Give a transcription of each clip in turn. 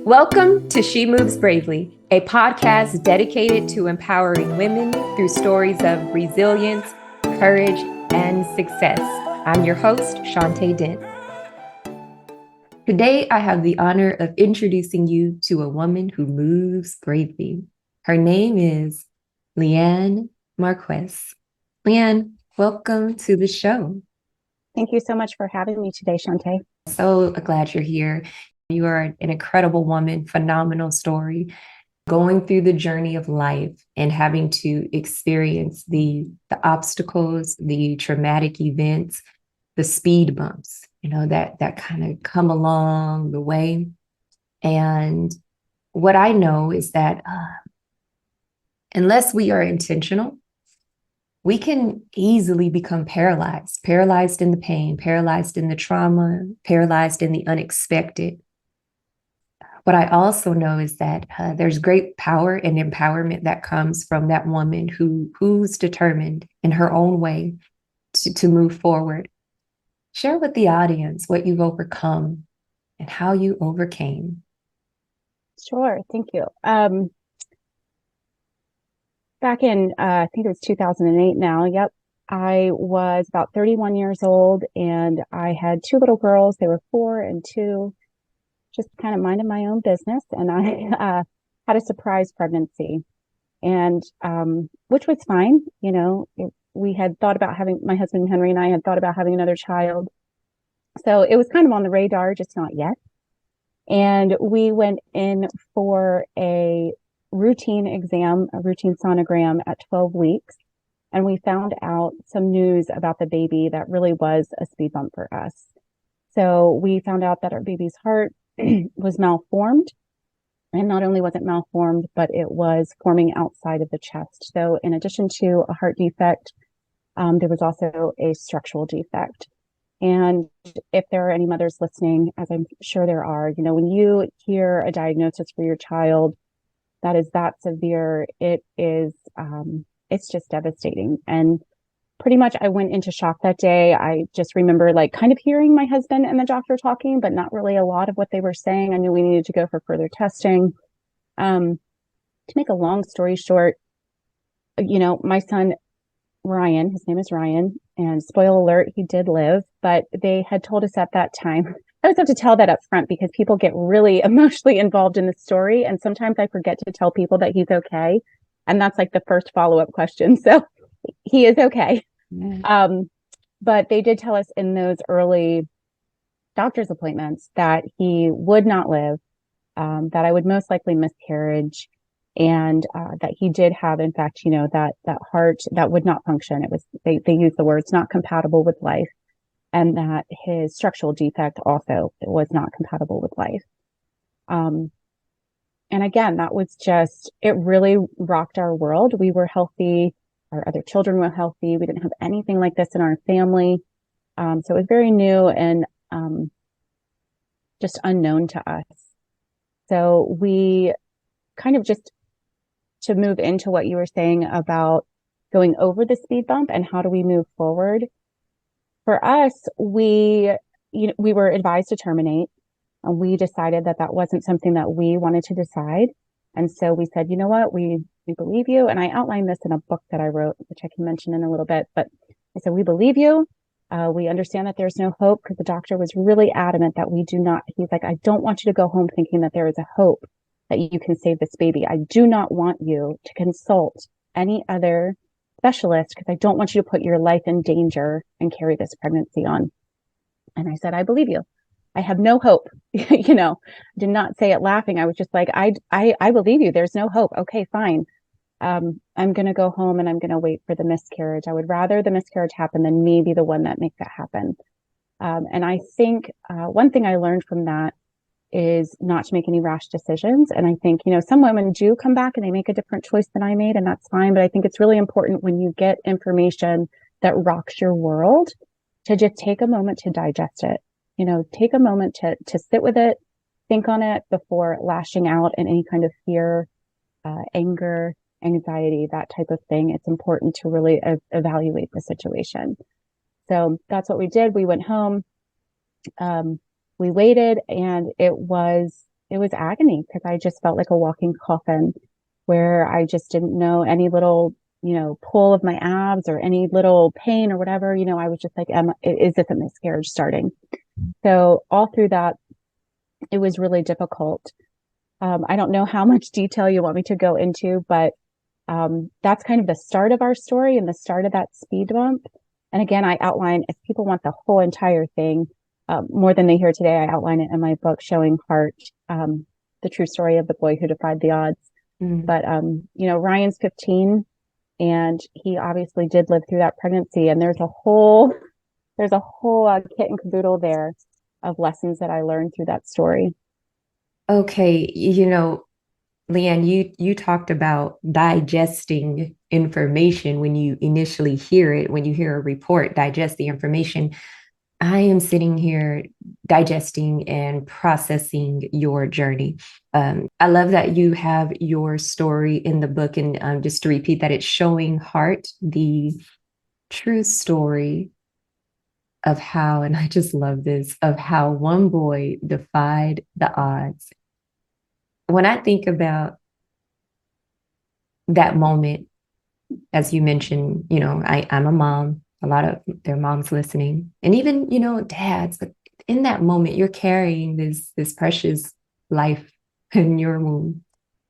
Welcome to She Moves Bravely, a podcast dedicated to empowering women through stories of resilience, courage, and success. I'm your host, Shantae Dent. Today, I have the honor of introducing you to a woman who moves bravely. Her name is Leighann Marquiss. Leighann, welcome to the show. Thank you so much for having me today, Shantae. So glad you're here. You are an incredible woman, phenomenal story, going through the journey of life and having to experience the obstacles, the traumatic events, the speed bumps, that kind of come along the way. And what I know is that unless we are intentional, we can easily become paralyzed in the pain, paralyzed in the trauma, paralyzed in the unexpected. What I also know is that there's great power and empowerment that comes from that woman who's determined in her own way to move forward. Share with the audience what you've overcome and how you overcame. Sure, thank you. Back in, I think it was 2008 now. Yep. I was about 31 years old and I had two little girls. They were 4 and 2, just kind of minding my own business. And I had a surprise pregnancy and, which was fine. We had thought about my husband Henry and I had thought about having another child. So it was kind of on the radar, just not yet. And we went in for a routine exam, a routine sonogram at 12 weeks. And we found out some news about the baby that really was a speed bump for us. So we found out that our baby's heart was malformed. And not only was it malformed, but it was forming outside of the chest. So in addition to a heart defect, there was also a structural defect. And if there are any mothers listening, as I'm sure there are, when you hear a diagnosis for your child that is that severe, it is, it's just devastating. And pretty much I went into shock that day. I just remember kind of hearing my husband and the doctor talking, but not really a lot of what they were saying. I knew we needed to go for further testing. To make a long story short, my son, Ryan, his name is Ryan, and spoiler alert, he did live, but they had told us at that time, I always have to tell that up front because people get really emotionally involved in the story. And sometimes I forget to tell people that he's okay. And that's like the first follow-up question. So he is okay. But they did tell us in those early doctor's appointments that he would not live, that I would most likely miscarriage, and that he did have, in fact, that heart that would not function. It was, they used the words not compatible with life, and that his structural defect also was not compatible with life. And again, that was just, it really rocked our world. We were healthy. Our other children were healthy. We didn't have anything like this in our family. So it was very new and just unknown to us. So we kind of just, to move into what you were saying about going over the speed bump and how do we move forward. For us, we were advised to terminate, and we decided that that wasn't something that we wanted to decide. And so we said, you know what, we believe you. And I outlined this in a book that I wrote, which I can mention in a little bit, but I said, we believe you. We understand that there's no hope, because the doctor was really adamant that we do not, he's like, I don't want you to go home thinking that there is a hope that you can save this baby. I do not want you to consult any other specialist, because I don't want you to put your life in danger and carry this pregnancy on. And I said, I believe you. I have no hope. Did not say it laughing. I was just like, I believe you. There's no hope. Okay, fine. I'm going to go home and I'm going to wait for the miscarriage. I would rather the miscarriage happen than me be the one that makes it happen. And I think one thing I learned from that is not to make any rash decisions. And I think, some women do come back and they make a different choice than I made, and that's fine. But I think it's really important when you get information that rocks your world to just take a moment to digest it. Take a moment to sit with it, think on it before lashing out in any kind of fear, anger, anxiety, that type of thing. It's important to really evaluate the situation. So that's what we did. We went home. We waited, and it was it was agony because I just felt like a walking coffin where I just didn't know any little, pull of my abs or any little pain or whatever. I was just like, is this a miscarriage starting? So all through that, it was really difficult. I don't know how much detail you want me to go into, but that's kind of the start of our story and the start of that speed bump. And again, I outline, if people want the whole entire thing, more than they hear today, I outline it in my book, Showing Heart, the true story of the boy who defied the odds. Mm. But, Ryan's 15 and he obviously did live through that pregnancy. And there's a whole kit and caboodle there of lessons that I learned through that story. Okay, Leighann, you talked about digesting information when you initially hear it, when you hear a report, digest the information. I am sitting here digesting and processing your journey. I love that you have your story in the book. And just to repeat that, it's Showing Heart, the true story of how, and I just love this, of how one boy defied the odds. When I think about that moment, as you mentioned, I'm a mom, a lot of their moms listening, and even, dads, but in that moment, you're carrying this precious life in your womb.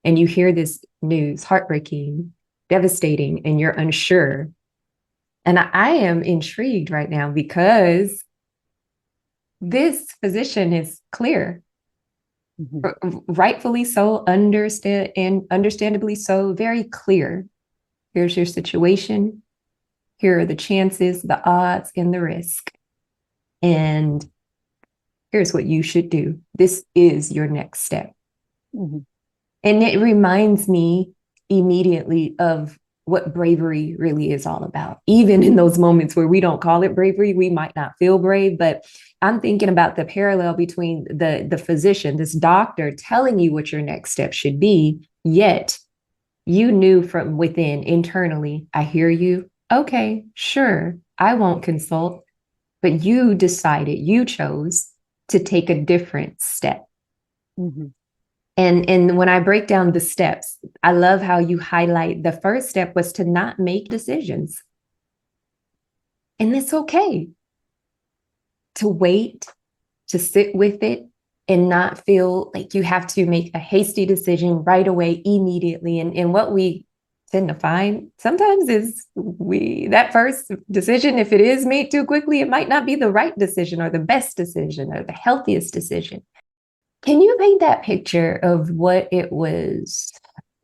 And you hear this news, heartbreaking, devastating, and you're unsure. And I am intrigued right now because this physician is clear, rightfully so, understandably so, very clear. Here's your situation. Here are the chances, the odds, and the risk. And here's what you should do. This is your next step. Mm-hmm. And it reminds me immediately of what bravery really is all about. Even in those moments where we don't call it bravery, we might not feel brave, but I'm thinking about the parallel between the physician, this doctor telling you what your next step should be, yet you knew from within internally, I hear you. Okay, sure, I won't consult, but you decided, you chose to take a different step. Mm-hmm. And when I break down the steps, I love how you highlight the first step was to not make decisions. And it's okay to wait, to sit with it, and not feel like you have to make a hasty decision right away, immediately. And what we tend to find sometimes is that first decision, if it is made too quickly, it might not be the right decision or the best decision or the healthiest decision. Can you paint that picture of what it was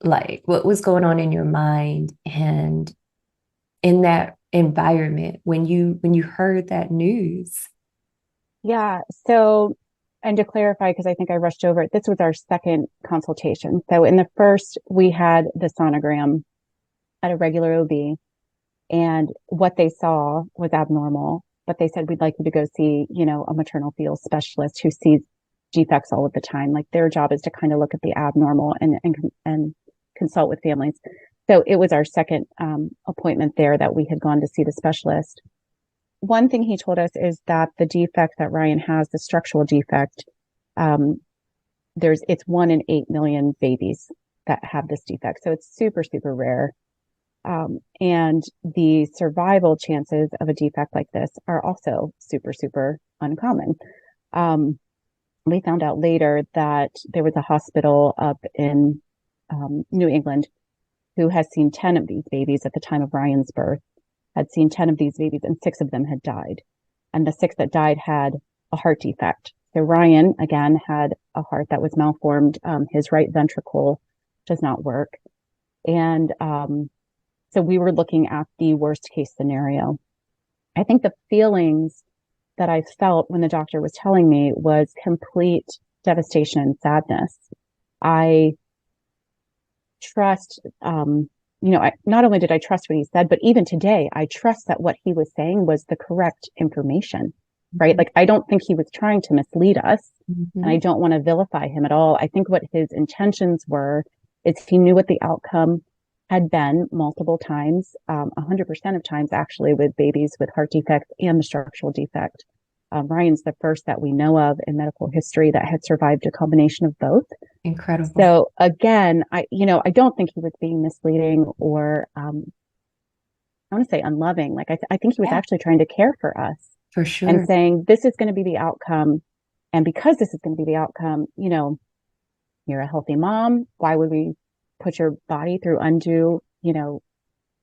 like, what was going on in your mind and in that environment when you heard that news? Yeah. So, and to clarify, because I think I rushed over it, this was our second consultation. So in the first, we had the sonogram at a regular OB, and what they saw was abnormal. But they said, we'd like you to go see, a maternal fetal specialist who sees defects all of the time. Like their job is to kind of look at the abnormal and consult with families. So it was our second appointment there that we had gone to see the specialist. One thing he told us is that the defect that Ryan has, the structural defect, it's 1 in 8 million babies that have this defect. So it's super, super rare. And the survival chances of a defect like this are also super, super uncommon. We found out later that there was a hospital up in New England who has seen 10 of these babies at the time of Ryan's birth, had seen 10 of these babies, and 6 of them had died. And the 6 that died had a heart defect. So Ryan, again, had a heart that was malformed. His right ventricle does not work. And so we were looking at the worst case scenario. I think the feelings that I felt when the doctor was telling me was complete devastation and sadness. I trust, not only did I trust what he said, but even today, I trust that what he was saying was the correct information, right? Like, I don't think he was trying to mislead us, and I don't want to vilify him at all. I think what his intentions were is he knew what the outcome had been multiple times, 100% of times actually, with babies with heart defects and the structural defect. Ryan's the first that we know of in medical history that had survived a combination of both. Incredible. So again, I don't think he was being misleading or I want to say unloving. Like I think he was Yeah, actually trying to care for us for and sure. saying, this is going to be the outcome. And because this is going to be the outcome, you're a healthy mom. Why would we put your body through undue,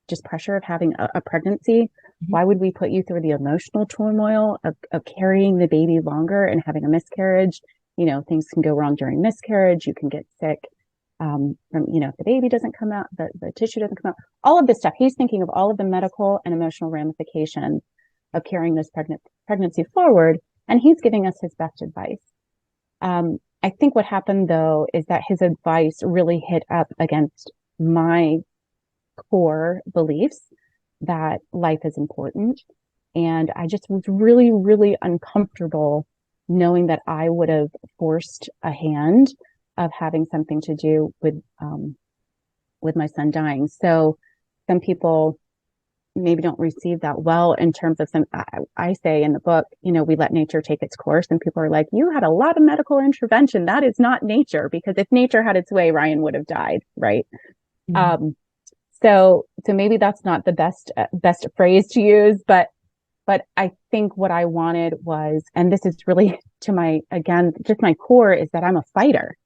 just pressure of having a pregnancy? Mhm. Why would we put you through the emotional turmoil of carrying the baby longer and having a miscarriage? Things can go wrong during miscarriage. You can get sick from, if the baby doesn't come out, the tissue doesn't come out, all of this stuff. He's thinking of all of the medical and emotional ramifications of carrying this pregnancy forward. And he's giving us his best advice. I think what happened though is that his advice really hit up against my core beliefs that life is important. And I just was really, really uncomfortable knowing that I would have forced a hand of having something to do with my son dying. So some people maybe don't receive that well in terms of I say in the book, we let nature take its course, and people are like, you had a lot of medical intervention. That is not nature, because if nature had its way, Ryan would have died. Right. Mhm. So maybe that's not the best phrase to use, but I think what I wanted was, and this is really to just my core, is that I'm a fighter,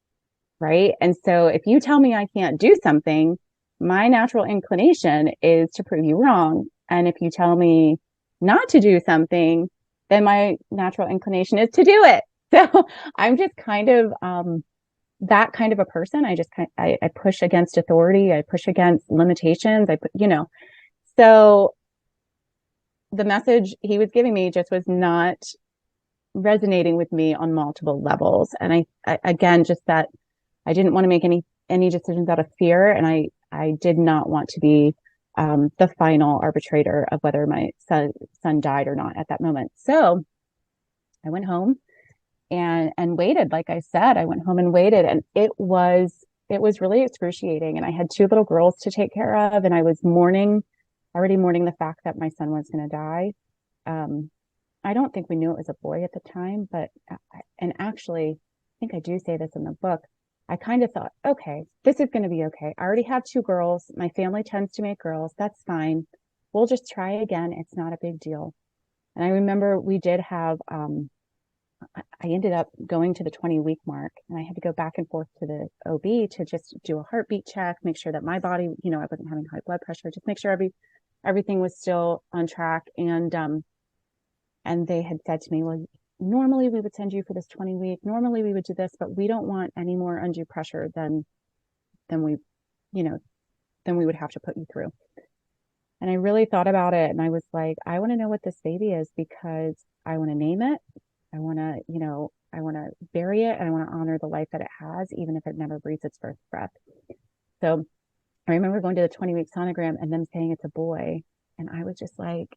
right? And so if you tell me I can't do something, my natural inclination is to prove you wrong. And if you tell me not to do something, then my natural inclination is to do it. So I'm just kind of that kind of a person. I push against authority. I push against limitations. So the message he was giving me just was not resonating with me on multiple levels. And I again, just that I didn't want to make any decisions out of fear, and I did not want to be the final arbitrator of whether my son died or not at that moment. So I went home and waited. Like I said, I went home and waited, and it was really excruciating. And I had two little girls to take care of, and I was already mourning the fact that my son was going to die. Um, I don't think we knew it was a boy at the time, but and actually, I think I do say this in the book. I kind of thought, okay, this is going to be okay. I already have two girls. My family tends to make girls. That's fine. We'll just try again. It's not a big deal. And I remember we did have, I ended up going to the 20-week mark, and I had to go back and forth to the OB to just do a heartbeat check, make sure that my body, I wasn't having high blood pressure, just make sure everything was still on track. And they had said to me, well, normally we would send you for this 20-week. Normally we would do this, but we don't want any more undue pressure than we, you know, than we would have to put you through. And I really thought about it, and I was like, I want to know what this baby is, because I want to name it. I want to, I want to bury it, and I want to honor the life that it has, even if it never breathes its first breath. So I remember going to the 20-week sonogram and them saying it's a boy. And I was just like,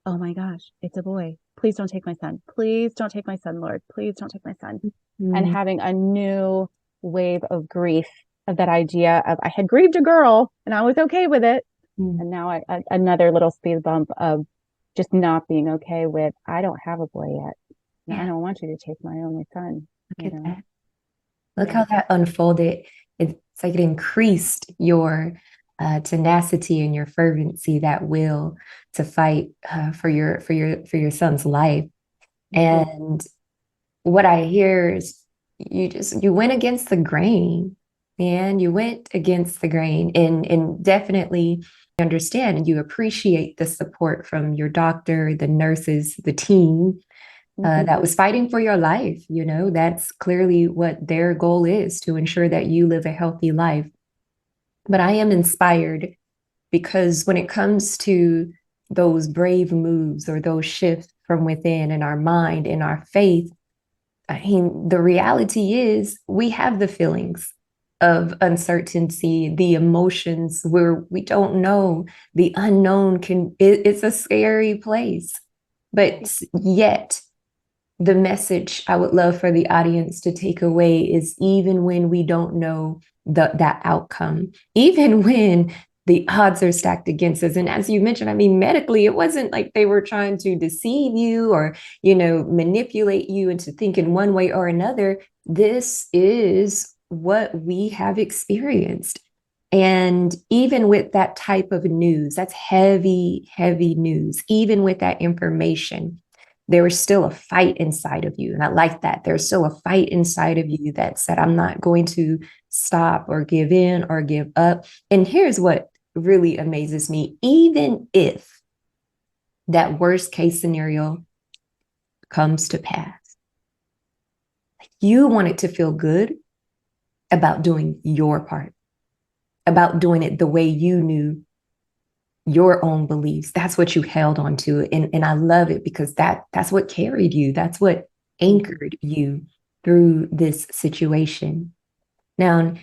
oh my gosh, it's a boy. Please don't take my son. Please don't take my son, Lord. Please don't take my son. And Mhm. having a new wave of grief of that idea of I had grieved a girl and I was okay with it. Mhm. And now another little speed bump of just not being okay with, I don't have a boy yet. And I Yeah, don't want you to take my only son, look at that. Look Yeah. how that unfolded. It's like it increased your tenacity and your fervency, that will to fight for your son's life. Mm-hmm. And what I hear is you went against the grain, and you went against the grain, and definitely understand, and you appreciate the support from your doctor, the nurses, the team Mm-hmm. that was fighting for your life. That's clearly what their goal is, to ensure that you live a healthy life. But I am inspired, because when it comes to those brave moves or those shifts from within in our mind, in our faith, I mean, the reality is we have the feelings of uncertainty, the emotions where we don't know. The unknown it's a scary place. But yet, the message I would love for the audience to take away is, even when we don't know that outcome, even when the odds are stacked against us. And as you mentioned, I mean, medically, it wasn't like they were trying to deceive you or, manipulate you into thinking one way or another. This is what we have experienced. And even with that type of news, that's heavy, heavy news, even with that information, there was still a fight inside of you. And I like that. There's still a fight inside of you that said, I'm not going to stop or give in or give up. And here's what really amazes me. Even if that worst case scenario comes to pass, you want it to feel good about doing your part, about doing it the way you knew your own beliefs. That's what you held on to. And I love it because that's what carried you. That's what anchored you through this situation. Now,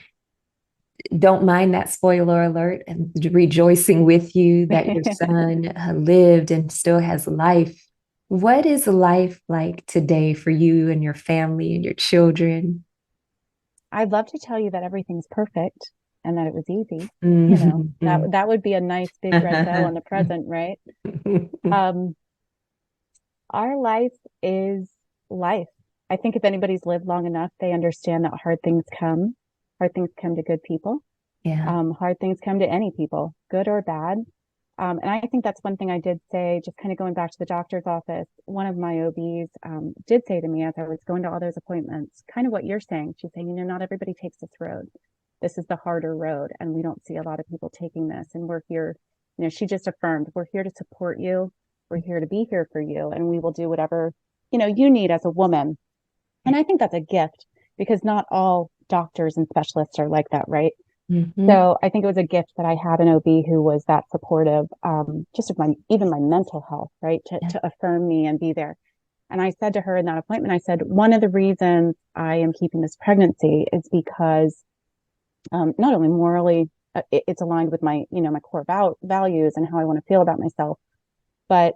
don't mind that spoiler alert and rejoicing with you that your son lived and still has life. What is life like today for you and your family and your children? I'd love to tell you that everything's perfect and that it was easy. Mm-hmm. That would be a nice big red bow on the present, right? Um, our life is life. I think if anybody's lived long enough, they understand that hard things come. Hard things come to good people. Yeah. Hard things come to any people, good or bad. And I think that's one thing I did say, just kind of going back to the doctor's office. One of my OBs did say to me as I was going to all those appointments, kind of what you're saying. She's saying, not everybody takes this road. This is the harder road, and we don't see a lot of people taking this. And we're here, she just affirmed, we're here to support you. We're here to be here for you, and we will do whatever, you need as a woman. And I think that's a gift because not all doctors and specialists are like that, right? Mm-hmm. So I think it was a gift that I had an OB who was that supportive, just of even my mental health, right? To affirm me and be there. And I said to her in that appointment, I said, one of the reasons I am keeping this pregnancy is because not only morally, it's aligned with my, my core values and how I want to feel about myself, but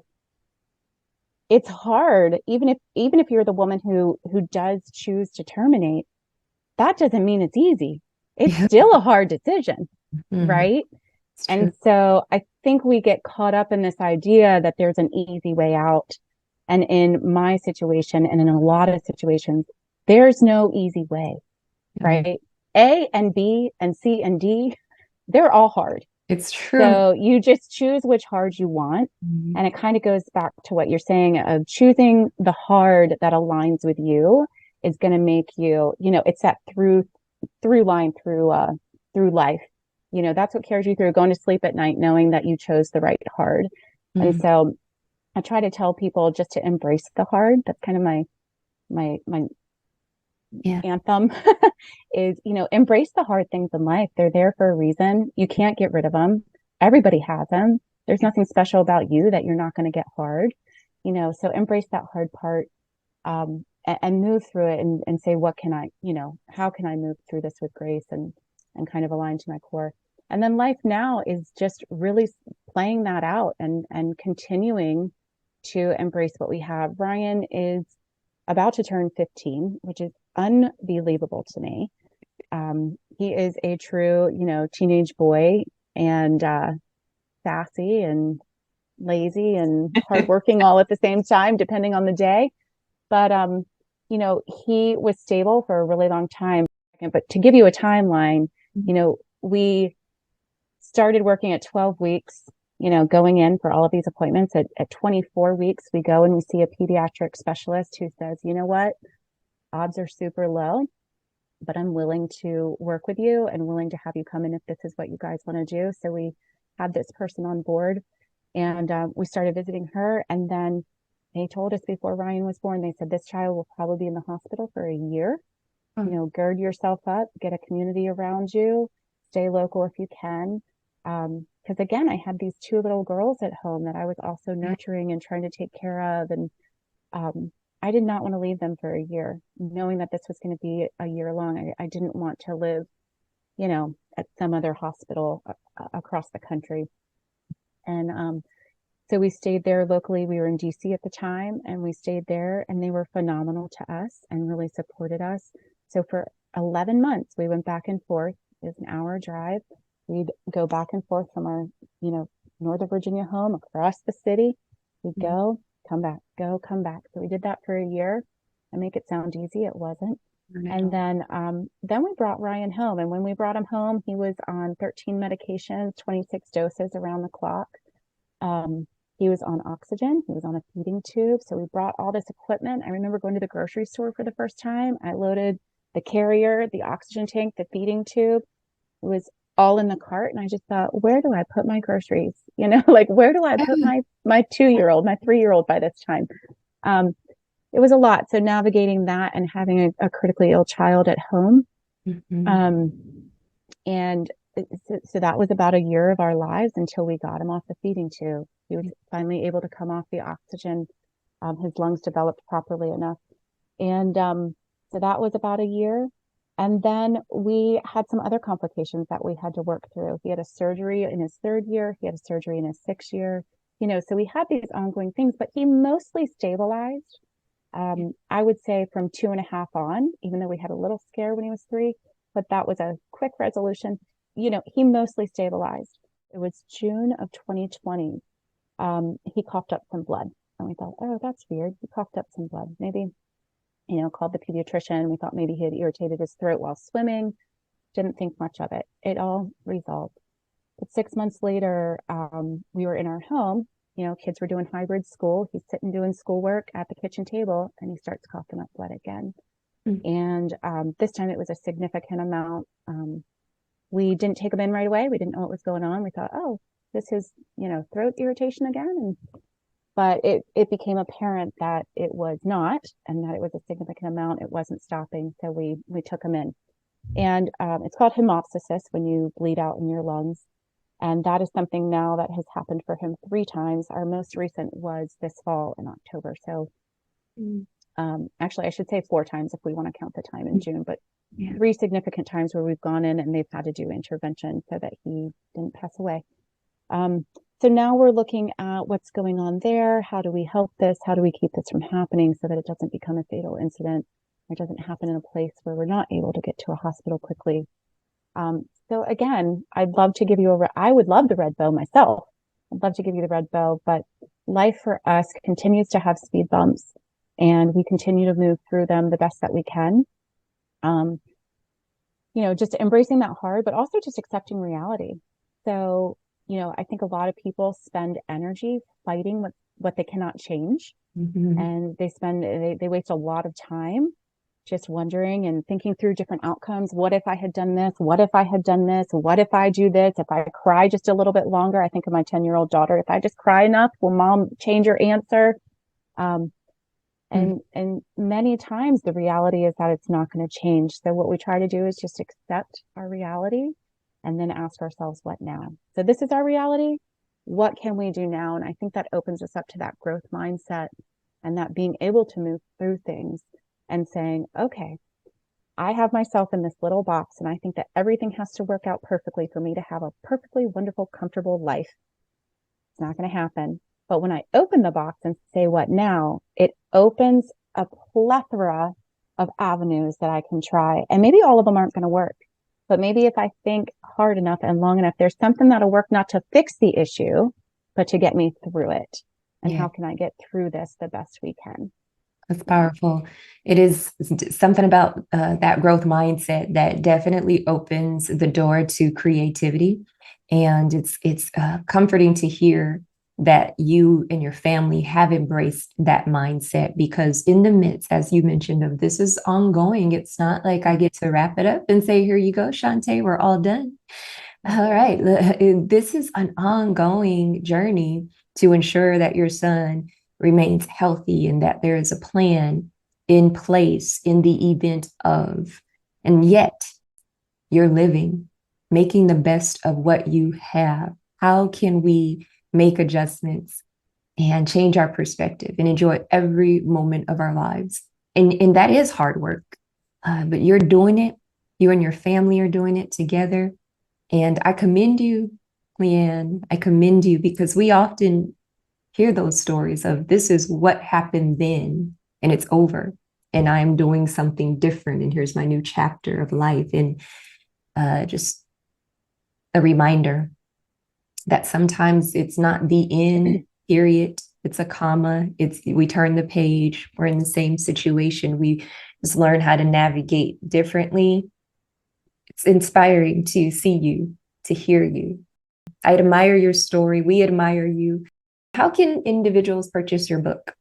it's hard, even if you're the woman who does choose to terminate, that doesn't mean it's easy. It's Yeah. still a hard decision, Mm-hmm. right? It's And true. so I think we get caught up in this idea that there's an easy way out. And in my situation, and in a lot of situations, there's no easy way, Mm-hmm. right? A and B and C and D, they're all hard. It's true. So you just choose which hard you want. Mm-hmm. And it kind of goes back to what you're saying of choosing the hard that aligns with you is going to make you, it's that through line through life. That's what carries you through going to sleep at night, knowing that you chose the right hard. And Mm-hmm. so I try to tell people just to embrace the hard. That's kind of my Yeah. anthem is, embrace the hard things in life. They're there for a reason. You can't get rid of them. Everybody has them. There's nothing special about you that you're not going to get hard, so embrace that hard part, and move through it and say, what can I, how can I move through this with grace and kind of align to my core. And then life now is just really playing that out and continuing to embrace what we have. Ryan is about to turn 15, which is unbelievable to me. He is a true, teenage boy and sassy and lazy and hardworking all at the same time, depending on the day. But he was stable for a really long time. But to give you a timeline, we started working at 12 weeks, going in for all of these appointments. At 24 weeks, we go and we see a pediatric specialist who says, you know what, odds are super low, but I'm willing to work with you and willing to have you come in if this is what you guys want to do. So we had this person on board and we started visiting her. And then they told us before Ryan was born, they said, this child will probably be in the hospital for a year. Gird yourself up, get a community around you, stay local if you can. Because again, I had these two little girls at home that I was also nurturing and trying to take care of. And I did not want to leave them for a year, knowing that this was going to be a year long. I didn't want to live, at some other hospital across the country. And so we stayed there locally. We were in DC at the time, and we stayed there, and they were phenomenal to us and really supported us. So for 11 months, we went back and forth. It was an hour drive. We'd go back and forth from our, Northern Virginia home across the city. We'd go, come back, go, come back. So we did that for a year. I make it sound easy. It wasn't. And then we brought Ryan home. And when we brought him home, he was on 13 medications, 26 doses around the clock. He was on oxygen. He was on a feeding tube. So we brought all this equipment. I remember going to the grocery store for the first time. I loaded the carrier, the oxygen tank, the feeding tube. It was all in the cart. And I just thought, where do I put my groceries? Like, where do I put my 2-year-old, my 3-year-old by this time? It was a lot. So navigating that and having a critically ill child at home. And so that was about a year of our lives until we got him off the feeding tube. He was finally able to come off the oxygen. His lungs developed properly enough. And so that was about a year. And then we had some other complications that we had to work through. He had a surgery in his 3rd year. He had a surgery in his 6th year. So we had these ongoing things, but he mostly stabilized. I would say from 2.5 on, even though we had a little scare when he was 3, but that was a quick resolution. He mostly stabilized. It was June of 2020. He coughed up some blood, and we thought, oh, that's weird. He coughed up some blood. Maybe, called the pediatrician. We thought maybe he had irritated his throat while swimming. Didn't think much of it. It all resolved. But 6 months later, we were in our home. Kids were doing hybrid school. He's sitting doing schoolwork at the kitchen table, and he starts coughing up blood again. And this time it was a significant amount. We didn't take him in right away. We didn't know what was going on. We thought, oh, this is, throat irritation again. But it became apparent that it was not, and that it was a significant amount. It wasn't stopping. So we took him in. And it's called hemoptysis when you bleed out in your lungs. And that is something now that has happened for him 3 times. Our most recent was this fall in October. So actually, I should say 4 times if we want to count the time in June, but 3 significant times where we've gone in and they've had to do intervention so that he didn't pass away. So now we're looking at what's going on there. How do we help this? How do we keep this from happening so that it doesn't become a fatal incident? It doesn't happen in a place where we're not able to get to a hospital quickly. So again, I'd love to give you I would love the red bow myself. I'd love to give you the red bow, but life for us continues to have speed bumps, and we continue to move through them the best that we can. Just embracing that hard, but also just accepting reality. So, I think a lot of people spend energy fighting what they cannot change. And they waste a lot of time just wondering and thinking through different outcomes. What if I had done this? What if I had done this? What if I do this? If I cry just a little bit longer? I think of my 10-year-old daughter. If I just cry enough, will mom change her answer? And many times the reality is that it's not going to change. So what we try to do is just accept our reality and then ask ourselves, what now? So this is our reality. What can we do now? And I think that opens us up to that growth mindset and that being able to move through things and saying, okay, I have myself in this little box, and I think that everything has to work out perfectly for me to have a perfectly wonderful, comfortable life. It's not going to happen. But when I open the box and say, what now? It opens a plethora of avenues that I can try. And maybe all of them aren't going to work. But maybe if I think hard enough and long enough, there's something that'll work not to fix the issue, but to get me through it. And how can I get through this the best we can? That's powerful. It is something about that growth mindset that definitely opens the door to creativity. And it's comforting to hear that you and your family have embraced that mindset, because in the midst, as you mentioned, of this is ongoing. It's not like I get to wrap it up and say, here you go, Shantae, we're all done. All right. This is an ongoing journey to ensure that your son remains healthy and that there is a plan in place in the event of, and yet you're living, making the best of what you have. How can we make adjustments and change our perspective and enjoy every moment of our lives? And that is hard work, but you're doing it. You and your family are doing it together. And I commend you, Leighann. I commend you, because we often hear those stories of this is what happened then and it's over and I'm doing something different and here's my new chapter of life. And just a reminder that sometimes it's not the end, period. It's a comma. We turn the page. We're in the same situation. We just learn how to navigate differently. It's inspiring to see you, to hear you. I admire your story. We admire you. How can individuals purchase your book?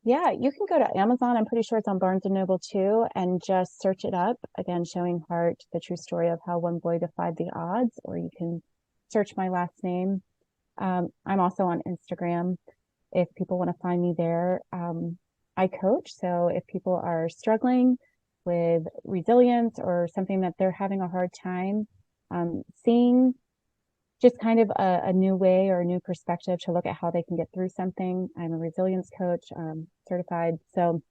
Yeah, you can go to Amazon. I'm pretty sure it's on Barnes and Noble too, and just search it up. Again, Showing Heart, the true story of how one boy defied the odds, or you can search my last name. I'm also on Instagram if people want to find me there. I coach. So if people are struggling with resilience or something that they're having a hard time seeing, just kind of a new way or a new perspective to look at how they can get through something. I'm a resilience coach, certified. So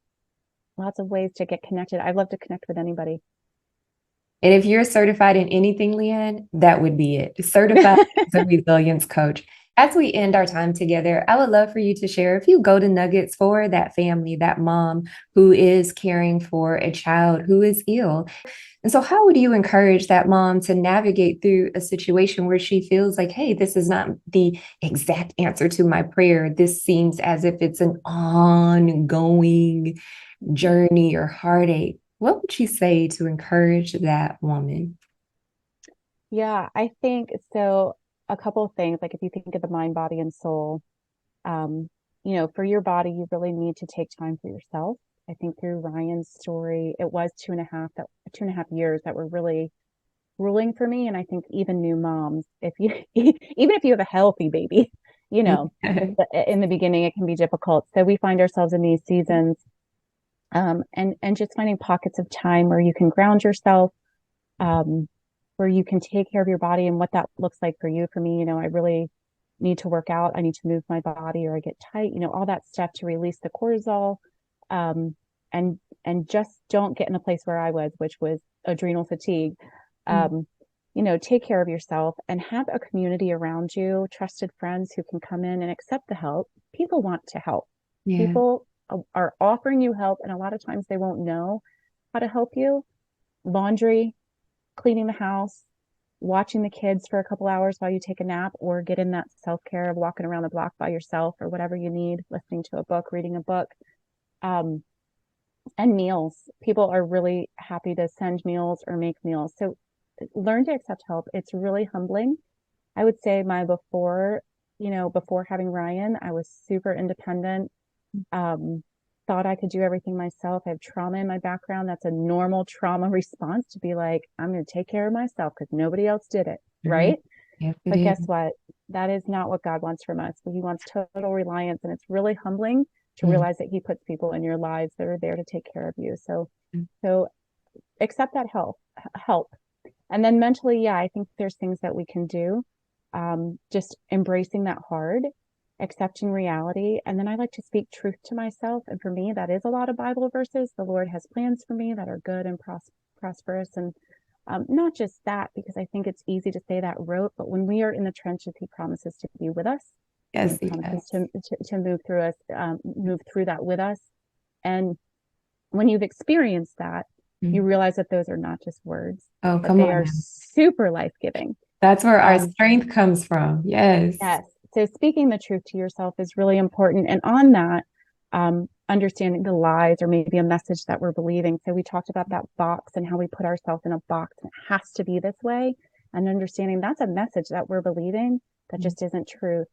lots of ways to get connected. I'd love to connect with anybody. And if you're certified in anything, Leighann, that would be it. Certified as a resilience coach. As we end our time together, I would love for you to share a few golden nuggets for that family, that mom who is caring for a child who is ill. And so, how would you encourage that mom to navigate through a situation where she feels like, hey, this is not the exact answer to my prayer? This seems as if it's an ongoing journey or heartache. What would you say to encourage that woman? Yeah, I think so. A couple of things, like if you think of the mind, body, and soul, um, for your body, you really need to take time for yourself. I think through Ryan's story, it was 2.5 years that were really ruling for me. And I think even new moms, if you even if you have a healthy baby, you know, in the beginning it can be difficult. So we find ourselves in these seasons, and just finding pockets of time where you can ground yourself, um, where you can take care of your body and what that looks like for you. For me, I really need to work out. I need to move my body or I get tight, all that stuff to release the cortisol. Um, and just don't get in a place where I was, which was adrenal fatigue. Um, take care of yourself and have a community around you, trusted friends who can come in and accept the help. People want to help. Yeah. People are offering you help, and a lot of times they won't know how to help you. Laundry, cleaning the house, watching the kids for a couple hours while you take a nap, or get in that self-care of walking around the block by yourself or whatever you need, listening to a book, reading a book. And meals. People are really happy to send meals or make meals. So learn to accept help. It's really humbling. I would say before having Ryan, I was super independent. Thought I could do everything myself. I have trauma in my background. That's a normal trauma response to be like, I'm going to take care of myself because nobody else did it. Right. Yes, it But is. guess what? That is not what God wants from us. He wants total reliance. And it's really humbling to Mm. realize that he puts people in your lives that are there to take care of you. So accept that help. And then mentally, yeah, I think there's things that we can do. Just embracing that hard, accepting reality. And then I like to speak truth to myself. And for me, that is a lot of Bible verses. The Lord has plans for me that are good and prosperous. And not just that, because I think it's easy to say that rote, but when we are in the trenches, he promises to be with us. Yes, He promises to move through us, move through that with us. And when you've experienced that, you Mm. realize that those are not just words, Oh, that come they on are now. super life-giving. That's where our Um, strength comes from. Yes. yes. So speaking the truth to yourself is really important. And on that, understanding the lies or maybe a message that we're believing. So we talked about that box and how we put ourselves in a box and it has to be this way, and understanding that's a message that we're believing that just isn't truth.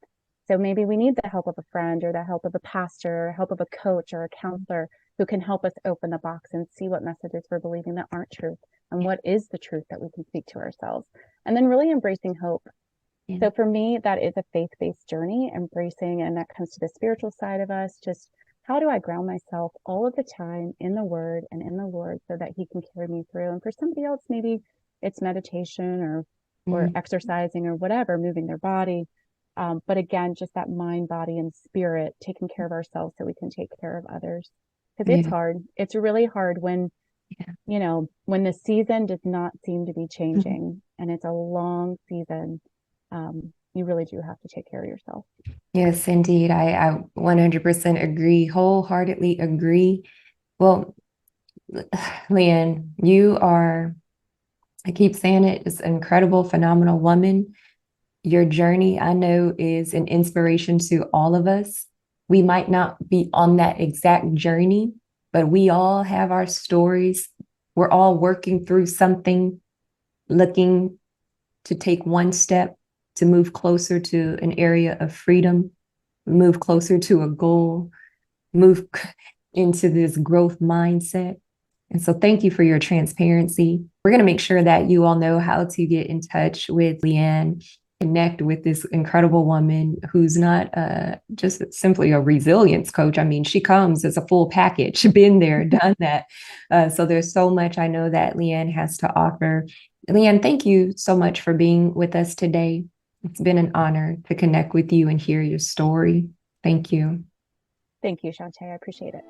So maybe we need the help of a friend or the help of a pastor, or help of a coach or a counselor who can help us open the box and see what messages we're believing that aren't truth and what is the truth that we can speak to ourselves. And then really embracing hope. Yeah. So for me, that is a faith-based journey, embracing, and that comes to the spiritual side of us. Just how do I ground myself all of the time in the word and in the Lord so that he can carry me through? And for somebody else, maybe it's meditation or Mm. exercising or whatever, moving their body. But again, just that mind, body, and spirit, taking care of ourselves so we can take care of others. Because it's Yeah. hard. It's really hard when, Yeah. when the season does not seem to be Mhm. changing and it's a long season. You really do have to take care of yourself. Yes, indeed. I 100% agree, wholeheartedly agree. Well, Leighann, you are I keep saying it, is an incredible, phenomenal woman. Your journey, I know, is an inspiration to all of us. We might not be on that exact journey, but we all have our stories. We're all working through something, looking to take one step to move closer to an area of freedom, move closer to a goal, move into this growth mindset. And so thank you for your transparency. We're going to make sure that you all know how to get in touch with Leighann, connect with this incredible woman who's not just simply a resilience coach. I mean, she comes as a full package, been there, done that. So there's so much I know that Leighann has to offer. Leighann, thank you so much for being with us today. It's been an honor to connect with you and hear your story. Thank you. Thank you, Shantae. I appreciate it.